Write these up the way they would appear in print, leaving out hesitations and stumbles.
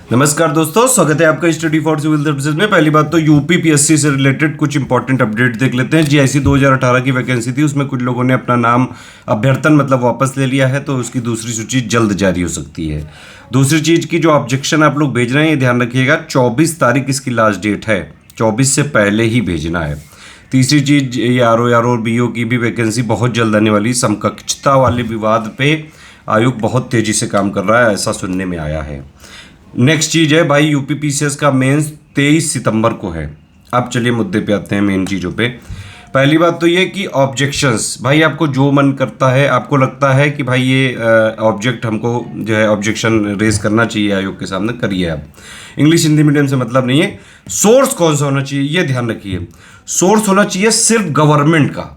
नमस्कार दोस्तों, स्वागत है आपका स्टडी फॉर सिविल सर्विसेज में। पहली बात तो यूपी पीएससी से रिलेटेड कुछ इंपॉर्टेंट अपडेट देख लेते हैं। जीआईसी 2018 की वैकेंसी थी, उसमें कुछ लोगों ने अपना नाम अभ्यर्थन मतलब वापस ले लिया है, तो उसकी दूसरी सूची जल्द जारी हो सकती है। दूसरी चीज़ की जो ऑब्जेक्शन आप लोग भेज रहे हैं, ये ध्यान रखिएगा 24 तारीख इसकी लास्ट डेट है, 24 से पहले ही भेजना है। तीसरी चीज़, ये आरओ और बीओ की भी वैकेंसी बहुत जल्द आने वाली। समकक्षता वाले विवाद पे आयोग बहुत तेज़ी से काम कर रहा है, ऐसा सुनने में आया है। नेक्स्ट चीज़ है भाई, यूपी पीसीएस का मेंस 23 सितंबर को है। अब चलिए मुद्दे पे आते हैं, मेन चीज़ों पे। पहली बात तो ये कि ऑब्जेक्शंस, भाई आपको जो मन करता है, आपको लगता है कि भाई ये ऑब्जेक्ट हमको जो है ऑब्जेक्शन रेज करना चाहिए आयोग के सामने, करिए आप। इंग्लिश हिंदी मीडियम से मतलब नहीं है। सोर्स कौन सा होना चाहिए ये ध्यान रखिए। सोर्स होना चाहिए सिर्फ गवर्नमेंट का,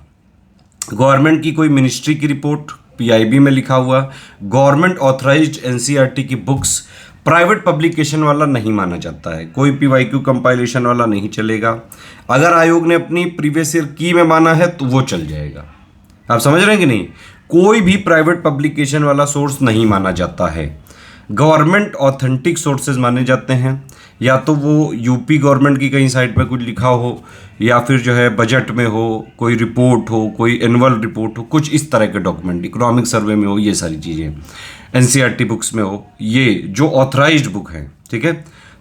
गवर्नमेंट की कोई मिनिस्ट्री की रिपोर्ट, पीआईबी में लिखा हुआ, गवर्नमेंट ऑथराइज्ड एनसीईआरटी की बुक्स। प्राइवेट पब्लिकेशन वाला नहीं माना जाता है, कोई पीवाईक्यू कंपाइलेशन वाला नहीं चलेगा। अगर आयोग ने अपनी प्रीवियस ईयर की में माना है तो वो चल जाएगा। आप समझ रहे हैं कि नहीं? कोई भी प्राइवेट पब्लिकेशन वाला सोर्स नहीं माना जाता है। गवर्नमेंट ऑथेंटिक सोर्सेज माने जाते हैं, या तो वो यूपी गवर्नमेंट की कहीं साइट पे कुछ लिखा हो, या फिर जो है बजट में हो, कोई रिपोर्ट हो, कोई एनुअल रिपोर्ट हो, कुछ इस तरह के डॉक्यूमेंट, इकोनॉमिक सर्वे में हो, ये सारी चीज़ें एनसीईआरटी बुक्स में हो, ये जो ऑथराइज्ड बुक है। ठीक है,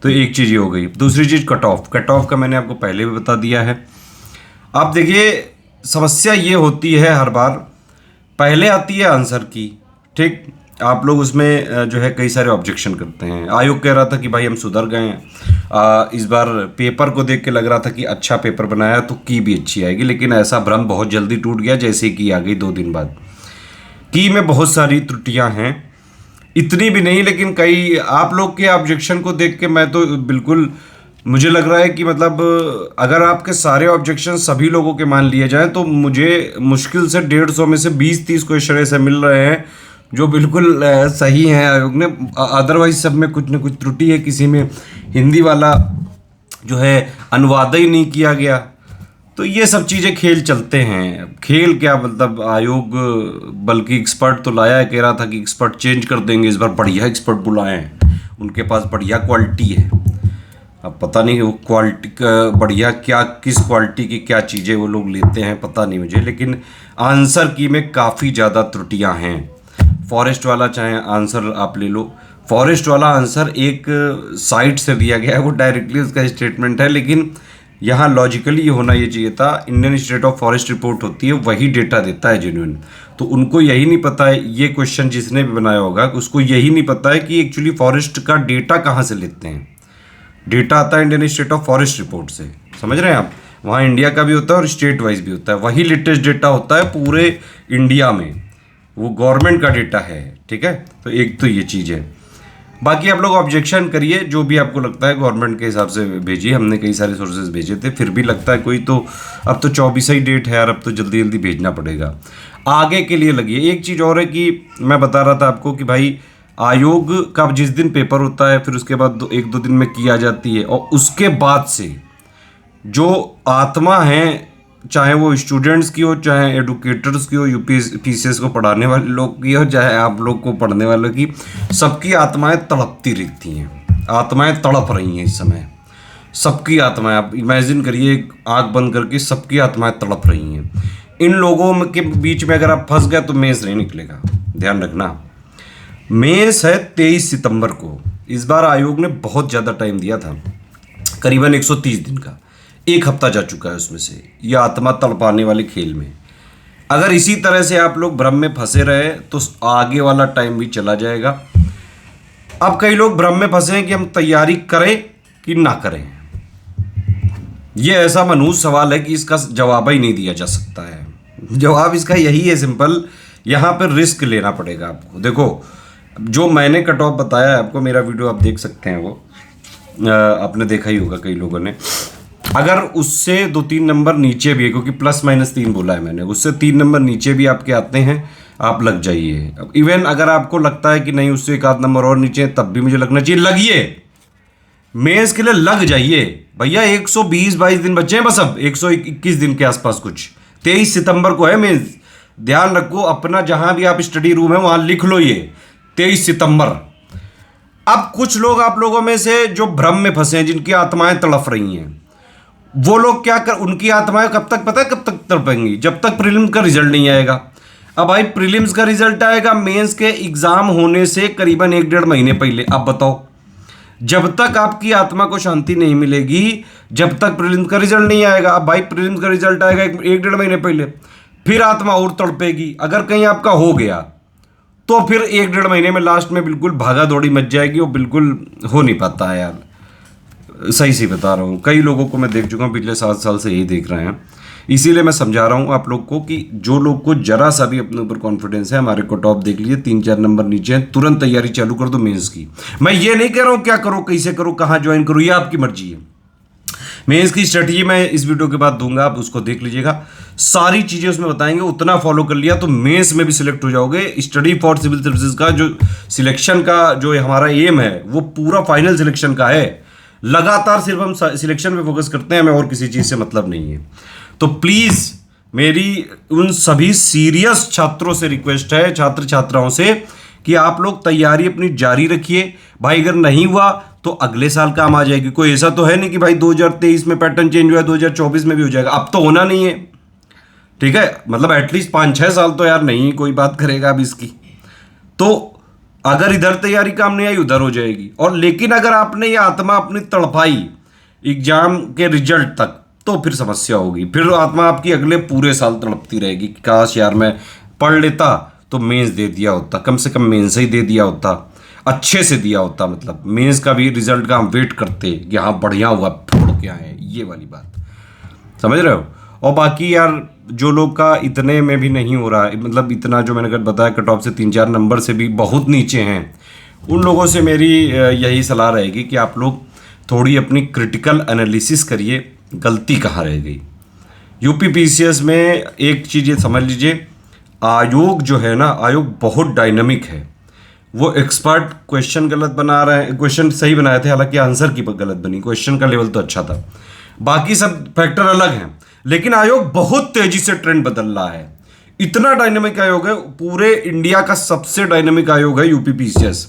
तो एक चीज़ ये हो गई। दूसरी चीज़ कट ऑफ का मैंने आपको पहले भी बता दिया है। अब देखिए, समस्या ये होती है हर बार, पहले आती है आंसर की, ठीक, आप लोग उसमें जो है कई सारे ऑब्जेक्शन करते हैं। आयोग कह रहा था कि भाई हम सुधर गए हैं, इस बार पेपर को देख के लग रहा था कि अच्छा पेपर बनाया तो की भी अच्छी आएगी, लेकिन ऐसा भ्रम बहुत जल्दी टूट गया जैसे ही की आ गई 2 दिन बाद। की में बहुत सारी त्रुटियां हैं, इतनी भी नहीं, लेकिन कई आप लोग के ऑब्जेक्शन को देख के मैं तो बिल्कुल, मुझे लग रहा है कि मतलब अगर आपके सारे ऑब्जेक्शन सभी लोगों के मान लिए जाएं तो मुझे मुश्किल से 150 में से 20-30 क्वेश्चन ऐसे मिल रहे हैं जो बिल्कुल सही हैं आयोग ने। अदरवाइज सब में कुछ ना कुछ त्रुटि है, किसी में हिंदी वाला जो है अनुवाद ही नहीं किया गया। तो ये सब चीज़ें खेल चलते हैं। खेल क्या मतलब, आयोग बल्कि एक्सपर्ट तो लाया है, कह रहा था कि एक्सपर्ट चेंज कर देंगे, इस बार बढ़िया एक्सपर्ट बुलाए हैं, उनके पास बढ़िया क्वालिटी है। अब पता नहीं वो क्वालिटी का बढ़िया क्या, किस क्वालिटी की क्या चीज़ें वो लोग लेते हैं पता नहीं मुझे, लेकिन आंसर की में काफ़ी ज़्यादा त्रुटियां हैं। फॉरेस्ट वाला चाहे आंसर आप ले लो, फॉरेस्ट वाला आंसर एक साइट से दिया गया है, वो डायरेक्टली उसका स्टेटमेंट है, लेकिन यहाँ लॉजिकली ये होना ये चाहिए था, Indian state of forest report होती है, वही डेटा देता है जेन्युइन। तो उनको यही नहीं पता है, ये क्वेश्चन जिसने भी बनाया होगा उसको यही नहीं पता है कि एक्चुअली फॉरेस्ट का डेटा कहाँ से लेते हैं। डेटा आता है Indian state of forest report से, समझ रहे हैं आप? वहाँ इंडिया का भी होता है और स्टेट वाइज भी होता है, वही लेटेस्ट डेटा होता है पूरे इंडिया में, वो गवर्नमेंट का डेटा है। ठीक है, तो एक तो ये चीज़ है। बाकी आप लोग ऑब्जेक्शन करिए, जो भी आपको लगता है गवर्नमेंट के हिसाब से भेजिए। हमने कई सारे सोर्सेज भेजे थे, फिर भी लगता है कोई तो, अब तो 24 ही डेट है यार, अब तो जल्दी जल्दी भेजना पड़ेगा, आगे के लिए लगिए। एक चीज़ और है कि मैं बता रहा था आपको कि भाई आयोग का जिस दिन पेपर होता है, फिर उसके बाद 1-2 दिन में की आ जाती है, और उसके बाद से जो आत्मा है, चाहे वो स्टूडेंट्स की हो, चाहे एडुकेटर्स की हो, यूपीपीसीएस को पढ़ाने वाले लोग की हो, चाहे आप लोग को पढ़ने वालों की, सबकी आत्माएं तड़पती रहती हैं। आत्माएं तड़प रही हैं इस समय, सबकी आत्माएं, आप इमेजिन करिए आँख बंद करके सबकी आत्माएं तड़प रही हैं। इन लोगों के बीच में अगर आप फंस गए तो मेंस नहीं निकलेगा, ध्यान रखना। मेंस है 23 सितंबर को। इस बार आयोग ने बहुत ज़्यादा टाइम दिया था, करीबन 130 दिन का, 1 हफ्ता जा चुका है उसमें से, ये आत्मा तड़पाने वाले खेल में। अगर इसी तरह से आप लोग भ्रम में फंसे रहे तो आगे वाला टाइम भी चला जाएगा। अब कई लोग भ्रम में फंसे हैं कि हम तैयारी करें कि ना करें। ये ऐसा मनहूस सवाल है कि इसका जवाब ही नहीं दिया जा सकता है। जवाब इसका यही है सिंपल, यहाँ पर रिस्क लेना पड़ेगा आपको। देखो, जो मैंने कट ऑफ बताया है आपको, मेरा वीडियो आप देख सकते हैं, वो आपने देखा ही होगा कई लोगों ने। अगर उससे 2-3 नंबर नीचे भी है, क्योंकि +-3 बोला है मैंने, उससे 3 नंबर नीचे भी आपके आते हैं, आप लग जाइए। इवन अगर आपको लगता है कि नहीं उससे 1-8 नंबर और नीचे है, तब भी मुझे लगना चाहिए, लगिए, मेंस के लिए लग जाइए भैया। 120-22 दिन बचे हैं बस, अब 121 दिन के आसपास कुछ। 23 सितंबर को है मेंस, ध्यान रखो अपना, जहां भी आप स्टडी रूम है वहां लिख लो ये 23 सितंबर। अब कुछ लोग आप लोगों में से जो भ्रम में फंसे हैं, जिनकी आत्माएं तड़फ रही हैं, वो लोग क्या कर, उनकी आत्माएं कब तक, पता है कब तक तड़पेंगी? जब तक प्रीलिम्स का रिजल्ट नहीं आएगा। अब भाई प्रीलिम्स का रिजल्ट आएगा मेंस के एग्जाम होने से करीबन 1-1.5 महीने पहले। अब बताओ, जब तक आपकी आत्मा को शांति नहीं मिलेगी, जब तक प्रीलिम्स का रिजल्ट नहीं आएगा। अब भाई प्रीलिम्स का रिजल्ट आएगा 1-1.5 महीने पहले, फिर आत्मा और तड़पेगी। अगर कहीं आपका हो गया तो फिर 1-1.5 महीने में लास्ट में बिल्कुल भागा दौड़ी मच जाएगी, वो बिल्कुल हो नहीं पाता है यार। सही से बता रहा हूँ, कई लोगों को मैं देख चुका हूँ, पिछले 7 साल से यही देख रहे हैं। इसीलिए मैं समझा रहा हूँ आप लोग को कि जो लोग को जरा सा भी अपने ऊपर कॉन्फिडेंस है, हमारे को टॉप देख लीजिए, 3-4 नंबर नीचे हैं, तुरंत तैयारी चालू कर दो मेंस की। मैं ये नहीं कह रहा हूँ क्या करो, कैसे करो, कहाँ ज्वाइन करो, ये आपकी मर्जी है। मेंस की स्ट्रेटजी मैं इस वीडियो के बाद दूंगा, आप उसको देख लीजिएगा, सारी चीजें उसमें बताएंगे। उतना फॉलो कर लिया तो मेंस में भी सिलेक्ट हो जाओगे। स्टडी फॉर सिविल सर्विसेज का जो सिलेक्शन का जो हमारा एम है, वो पूरा फाइनल सिलेक्शन का है। लगातार सिर्फ हम सिलेक्शन पे फोकस करते हैं, हमें और किसी चीज से मतलब नहीं है। तो प्लीज मेरी उन सभी सीरियस छात्रों से रिक्वेस्ट है, छात्र छात्राओं से, कि आप लोग तैयारी अपनी जारी रखिए। भाई अगर नहीं हुआ तो अगले साल काम आ जाएगी। कोई ऐसा तो है नहीं कि भाई 2023 में पैटर्न चेंज हुआ 2024 में भी हो जाएगा, अब तो होना नहीं है। ठीक है, मतलब एटलीस्ट 5-6 साल तो यार नहीं कोई बात करेगा अब इसकी। तो अगर इधर तैयारी काम नहीं आई, उधर हो जाएगी। और लेकिन अगर आपने ये आत्मा अपनी तड़पाई एग्जाम के रिजल्ट तक, तो फिर समस्या होगी। फिर आत्मा आपकी अगले पूरे साल तड़पती रहेगी कि काश यार मैं पढ़ लेता तो मेंस दे दिया होता, कम से कम मेंस ही दे दिया होता, अच्छे से दिया होता। मतलब मेंस का भी रिजल्ट का हम वेट करते कि हाँ बढ़िया हुआ, फोड़ के आए, ये वाली बात समझ रहे हो। और बाकी यार जो लोग का इतने में भी नहीं हो रहा है, मतलब इतना जो मैंने अगर बताया कट ऑफ से 3-4 नंबर से भी बहुत नीचे हैं, उन लोगों से मेरी यही सलाह रहेगी कि आप लोग थोड़ी अपनी क्रिटिकल एनालिसिस करिए, गलती कहाँ रह गई। यूपीपीसीएस में एक चीज़ ये समझ लीजिए, आयोग जो है ना, आयोग बहुत डायनामिक है। वो एक्सपर्ट क्वेश्चन गलत बना रहे हैं, क्वेश्चन सही बनाए थे, हालांकि आंसर की गलत बनी, क्वेश्चन का लेवल तो अच्छा था, बाकी सब फैक्टर अलग हैं। लेकिन आयोग बहुत तेजी से ट्रेंड बदल रहा है, इतना डायनामिक आयोग है, पूरे इंडिया का सबसे डायनामिक आयोग है यूपीपीसीएस।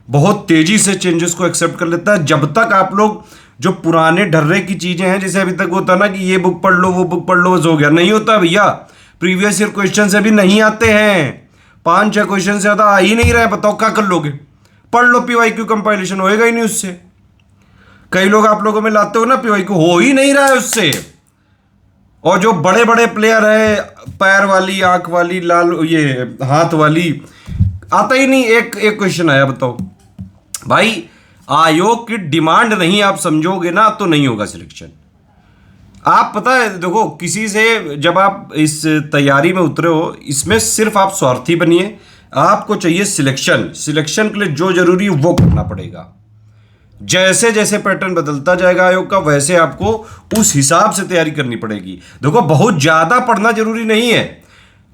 बहुत तेजी से चेंजेस को एक्सेप्ट कर लेता है। जब तक आप लोग जो पुराने ढर्रे की चीजें हैं, जैसे अभी तक होता ना कि ये बुक पढ़ लो वो बुक पढ़ लो, बस हो गया, नहीं होता भैया। प्रीवियस ईयर क्वेश्चन से भी नहीं आते हैं, 5-6 क्वेश्चन से ज्यादा आ ही नहीं रहे। बताओ क्या कर लोगे? पढ़ लो, पीवाईक्यू कंपाइलेशन होएगा ही नहीं उससे। कई लोग आप लोगों में लाते हो ना, पीवाईक्यू हो ही नहीं रहा है उससे। और जो बड़े बड़े प्लेयर है, पैर वाली, आंख वाली, लाल ये हाथ वाली, आता ही नहीं। एक क्वेश्चन आया, बताओ भाई। आयोग की डिमांड नहीं आप समझोगे ना तो नहीं होगा सिलेक्शन। आप पता है देखो, किसी से जब आप इस तैयारी में उतरे हो, इसमें सिर्फ आप स्वार्थी बनिए। आपको चाहिए सिलेक्शन, सिलेक्शन के लिए जो जरूरी है वो करना पड़ेगा। जैसे जैसे पैटर्न बदलता जाएगा आयोग का, वैसे आपको उस हिसाब से तैयारी करनी पड़ेगी। देखो बहुत ज्यादा पढ़ना जरूरी नहीं है,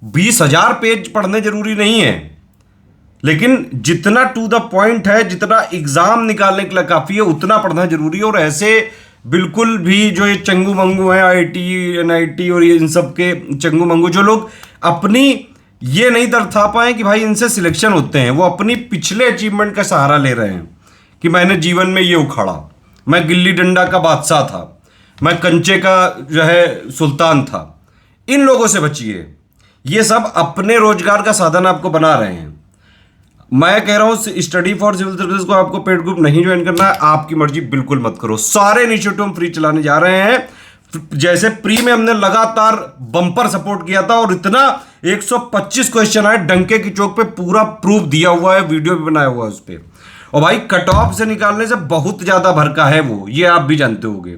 20,000 पेज पढ़ने जरूरी नहीं है, लेकिन जितना टू द पॉइंट है, जितना एग्जाम निकालने के लिए काफी है, उतना पढ़ना जरूरी है। और ऐसे बिल्कुल भी जो ये चंगू मंगू है, IIT NIT और ये इन सब के चंगू मंगू, जो लोग अपनी ये नहीं दर्शा पाए कि भाई इनसे सिलेक्शन होते हैं, वो अपनी पिछले अचीवमेंट का सहारा ले रहे हैं कि मैंने जीवन में ये उखाड़ा, मैं गिल्ली डंडा का बादशाह था, मैं कंचे का जो है सुल्तान था। इन लोगों से बचिए, ये सब अपने रोजगार का साधन आपको बना रहे हैं। मैं कह रहा हूं स्टडी फॉर सिविल सर्विसेज को आपको पेड ग्रुप नहीं ज्वाइन करना है, आपकी मर्जी, बिल्कुल मत करो। सारे इनिशिएटिव हम फ्री चलाने जा रहे हैं। जैसे प्री में हमने लगातार बम्पर सपोर्ट किया था और इतना 125 क्वेश्चन आए डंके की चौक पे, पूरा प्रूफ दिया हुआ है, वीडियो भी बनाया हुआ है उस पर। और भाई कट ऑफ से निकालने से बहुत ज्यादा भरका है वो, ये आप भी जानते होंगे।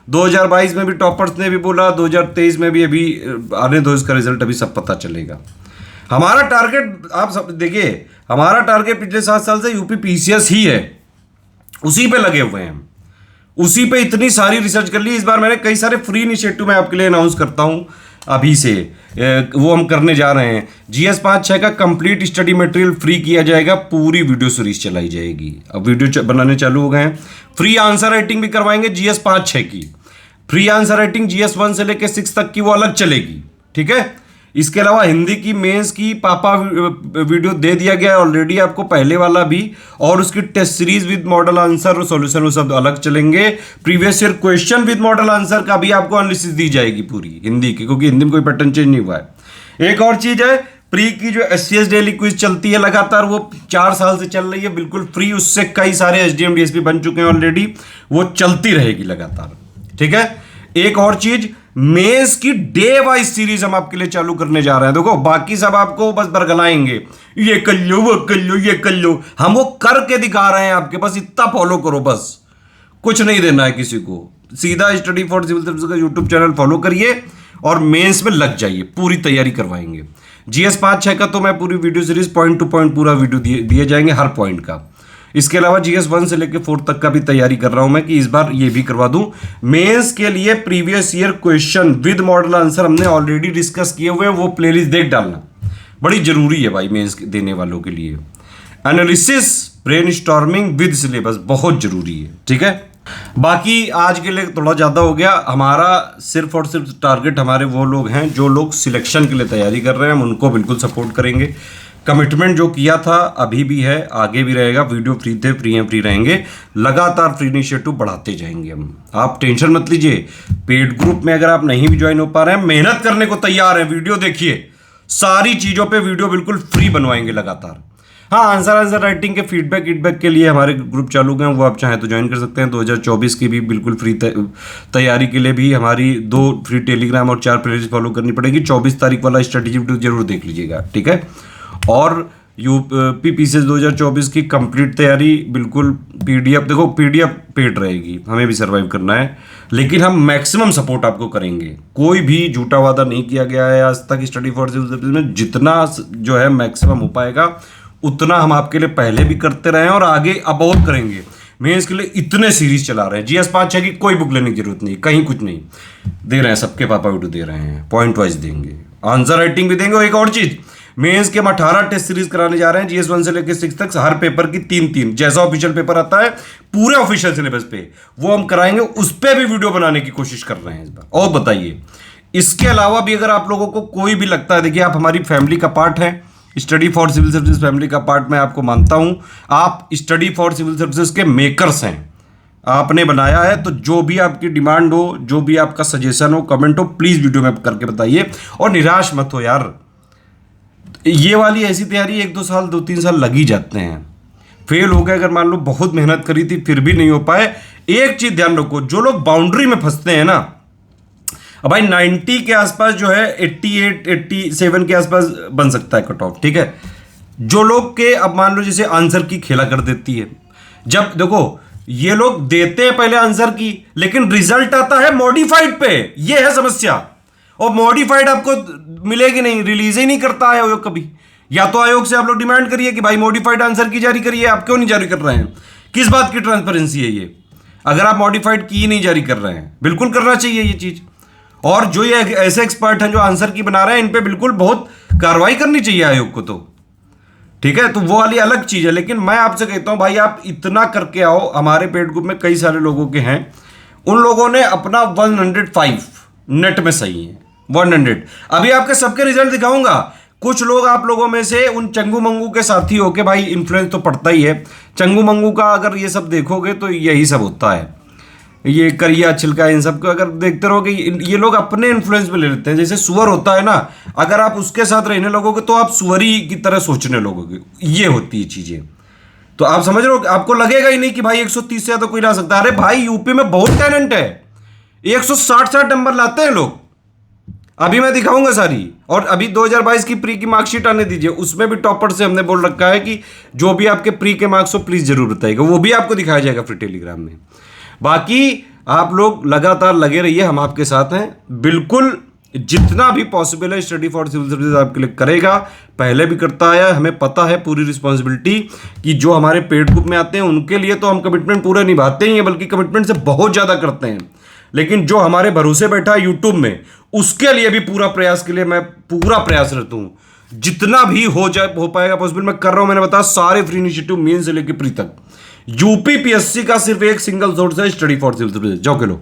2022 में भी टॉपर्स ने भी बोला, 2023 में भी, अभी आने दो इसका रिजल्ट, अभी सब पता चलेगा। हमारा टारगेट आप सब देखिए, हमारा टारगेट पिछले 7 साल से यूपीपीसीएस ही है, उसी पे लगे हुए हैं, उसी पे इतनी सारी रिसर्च कर ली। इस बार मैंने कई सारे फ्री इनिशिएटिव मैं आपके लिए अनाउंस करता हूं अभी से, वो हम करने जा रहे हैं। GS 5-6 का कंप्लीट स्टडी मटेरियल फ्री किया जाएगा, पूरी वीडियो सीरीज चलाई जाएगी। अब वीडियो बनाने चालू हो गए हैं। फ्री आंसर राइटिंग भी करवाएंगे GS 5-6 की। फ्री आंसर राइटिंग GS 1 से लेकर 6 तक की वो अलग चलेगी, ठीक है। इसके अलावा हिंदी की मेंस की पापा वीडियो दे दिया गया है ऑलरेडी आपको, पहले वाला भी, और उसकी test series with model answer और सॉल्यूशन वो सब अलग चलेंगे। Previous year question with model answer का भी आपको एनालिसिस दी जाएगी पूरी हिंदी की, क्योंकि हिंदी में कोई पैटर्न चेंज नहीं हुआ है। एक और चीज है, प्री की जो SCS डेली क्विज चलती है लगातार, वो 4 साल से चल रही है बिल्कुल फ्री, उससे कई सारे SDM DSP बन चुके हैं ऑलरेडी, वो चलती रहेगी लगातार, ठीक है। एक और चीज, मेंस की डे वाइज सीरीज हम आपके लिए चालू करने जा रहे हैं। देखो बाकी सब आपको बस बरगलाएंगे, ये कर लो वो कर लो ये कर लो, हम वो करके दिखा रहे हैं आपके, बस इतना फॉलो करो, बस कुछ नहीं देना है किसी को। सीधा स्टडी फॉर सिविल सर्विस का यूट्यूब चैनल फॉलो करिए और मेंस में लग जाइए, पूरी तैयारी करवाएंगे। GS 5-6 का तो मैं पूरी video series point two point पूरा वीडियो दिए जाएंगे हर पॉइंट का। इसके अलावा GS 1 से लेकर 4 तक का भी तैयारी कर रहा हूं मैं, कि इस बार ये भी करवा दूं। मेंस के लिए previous year question with model answer हमने ऑलरेडी डिस्कस किए हुए हैं, वो प्लेलिस्ट देख डालना बड़ी जरूरी है भाई मेंस देने वालों के लिए। एनालिसिस ब्रेनस्टॉर्मिंग विद सिलेबस बहुत जरूरी है, ठीक है। बाकी आज के लिए थोड़ा ज़्यादा हो गया। हमारा सिर्फ और सिर्फ टारगेट हमारे वो लोग हैं जो लोग सिलेक्शन के लिए तैयारी कर रहे हैं, हम उनको बिल्कुल सपोर्ट करेंगे। कमिटमेंट जो किया था अभी भी है, आगे भी रहेगा। वीडियो फ्री थे, फ्री रहेंगे, लगातार फ्री इनिशिएटिव बढ़ाते जाएंगे हम, आप टेंशन मत लीजिए। पेड ग्रुप में अगर आप नहीं भी ज्वाइन हो पा रहे हैं, मेहनत करने को तैयार हैं, वीडियो देखिए, सारी चीज़ों पे वीडियो बिल्कुल फ्री बनवाएंगे लगातार। हाँ, आंसर राइटिंग के फीडबैक के लिए हमारे ग्रुप चालू गए हैं, वो आप चाहें तो ज्वाइन कर सकते हैं। 2024 की भी बिल्कुल फ्री तैयारी के लिए भी हमारी 2 फ्री टेलीग्राम और 4 प्लेलिस्ट फॉलो करनी पड़ेगी। 24 तारीख वाला स्ट्रेटेजी वीडियो जरूर देख लीजिएगा, ठीक है। और यूपी PCS 2024 की कंप्लीट तैयारी बिल्कुल PDF, देखो PDF पेड रहेगी, हमें भी सर्वाइव करना है, लेकिन हम मैक्सिमम सपोर्ट आपको करेंगे। कोई भी झूठा वादा नहीं किया गया है आज तक स्टडी फॉर सिविल सर्विस में, जितना जो है मैक्सिमम हो पाएगा उतना हम आपके लिए पहले भी करते रहे हैं और आगे अब और करेंगे। मेंस के लिए इतने सीरीज चला रहे हैं, GS 5-6 की कोई बुक लेने की जरूरत नहीं, कहीं कुछ नहीं दे रहे हैं, सबके पापा वीडियो दे रहे हैं, पॉइंट वाइज देंगे, आंसर राइटिंग भी देंगे। और एक और चीज, मेंस के हम 18 टेस्ट सीरीज कराने जा रहे हैं, GS 1 से लेकर 6 तक, हर पेपर की 3-3, जैसा ऑफिशियल पेपर आता है पूरे ऑफिशियल सिलेबस पे वो हम कराएंगे, उस पर भी वीडियो बनाने की कोशिश कर रहे हैं इस बार। और बताइए, इसके अलावा भी अगर आप लोगों को कोई भी लगता है, देखिए आप हमारी फैमिली का पार्ट है, study for civil services family का पार्ट मैं आपको मानता हूं। आप स्टडी फॉर सिविल सर्विसेज के मेकर्स हैं, आपने बनाया है, तो जो भी आपकी डिमांड हो, जो भी आपका सजेशन हो, कमेंट हो, प्लीज वीडियो में करके बताइए। और निराश मत हो यार, ये वाली ऐसी तैयारी 1-2 साल 2-3 साल लग ही जाते हैं। फेल हो गए अगर मान लो, बहुत मेहनत करी थी फिर भी नहीं हो पाए, एक चीज ध्यान रखो, जो लोग बाउंड्री में फंसते हैं ना, अब भाई 90 के आसपास जो है 88-87 के आसपास बन सकता है कट ऑफ, ठीक है। जो लोग के अब मान लो जैसे आंसर की खेला कर देती है, जब देखो ये लोग देते हैं पहले आंसर की, लेकिन रिजल्ट आता है मॉडिफाइड पे, ये है समस्या। और मॉडिफाइड आपको मिलेगी नहीं, रिलीज ही नहीं करता आयोग कभी। या तो आयोग से आप लोग डिमांड करिए कि भाई मॉडिफाइड आंसर की जारी करिए, आप क्यों नहीं जारी कर रहे हैं? किस बात की ट्रांसपेरेंसी है ये, अगर आप मॉडिफाइड की नहीं जारी कर रहे हैं? बिल्कुल करना चाहिए ये चीज। और जो ये ऐसे एक्सपर्ट हैं जो आंसर की बना रहे हैं, इन पे बिल्कुल बहुत कार्रवाई करनी चाहिए आयोग को, तो ठीक है। तो वो वाली अलग चीज है, लेकिन मैं आपसे कहता हूं भाई आप इतना करके आओ। हमारे पेड ग्रुप में कई सारे लोगों के हैं, उन लोगों ने अपना 105 नेट में सही है, 100। अभी आपके सबके रिजल्ट दिखाऊंगा। कुछ लोग आप लोगों में से उन चंगू मंगू के साथी हो के, भाई इन्फ्लुएंस तो पड़ता ही है। चंगू मंगू का अगर ये सब देखोगे तो यही सब होता है, ये करिया छिलका, इन सबको अगर देखते रहोगे, ये लोग अपने इन्फ्लुएंस में ले लेते हैं। जैसे सुअर होता है ना, अगर आप उसके साथ रहने लगोगे तो आप सुअरी की तरह सोचने लगोगे, ये होती है चीजें। तो आप समझ रहे हो, आपको लगेगा ही नहीं कि भाई 130 से ज्यादा कोई ला सकता है। अरे भाई यूपी में बहुत टैलेंट है, 160 नंबर लाते हैं लोग, अभी मैं दिखाऊंगा सारी। और अभी 2022 की प्री की मार्कशीट आने दीजिए, उसमें भी टॉपर से हमने बोल रखा है कि जो भी आपके प्री के मार्क्स हो प्लीज जरूर बताइएगा, वो भी आपको दिखाया जाएगा फ्री टेलीग्राम में। बाकी आप लोग लगातार लगे रहिए, हम आपके साथ हैं बिल्कुल। जितना भी पॉसिबल है स्टडी फॉर सिविल सर्विसेज आपके लिए करेगा, पहले भी करता आया, हमें पता है पूरी रिस्पॉन्सिबिलिटी कि जो हमारे पेड ग्रुप में आते हैं उनके लिए तो हम कमिटमेंट पूरा निभाते ही हैं, बल्कि कमिटमेंट से बहुत ज़्यादा करते हैं। लेकिन जो हमारे भरोसे बैठा है यूट्यूब में, उसके लिए भी पूरा प्रयास के लिए मैं पूरा प्रयासरत हूँ। जितना भी हो पाएगा पॉसिबल मैं कर रहा हूँ। मैंने बताया सारे फ्री इनिशिएटिव मेन से लेकर प्री तक। यूपी PSC का सिर्फ एक सिंगल सोर्स है, स्टडी फॉर सिविल सर्विसेज। जाओ के लो।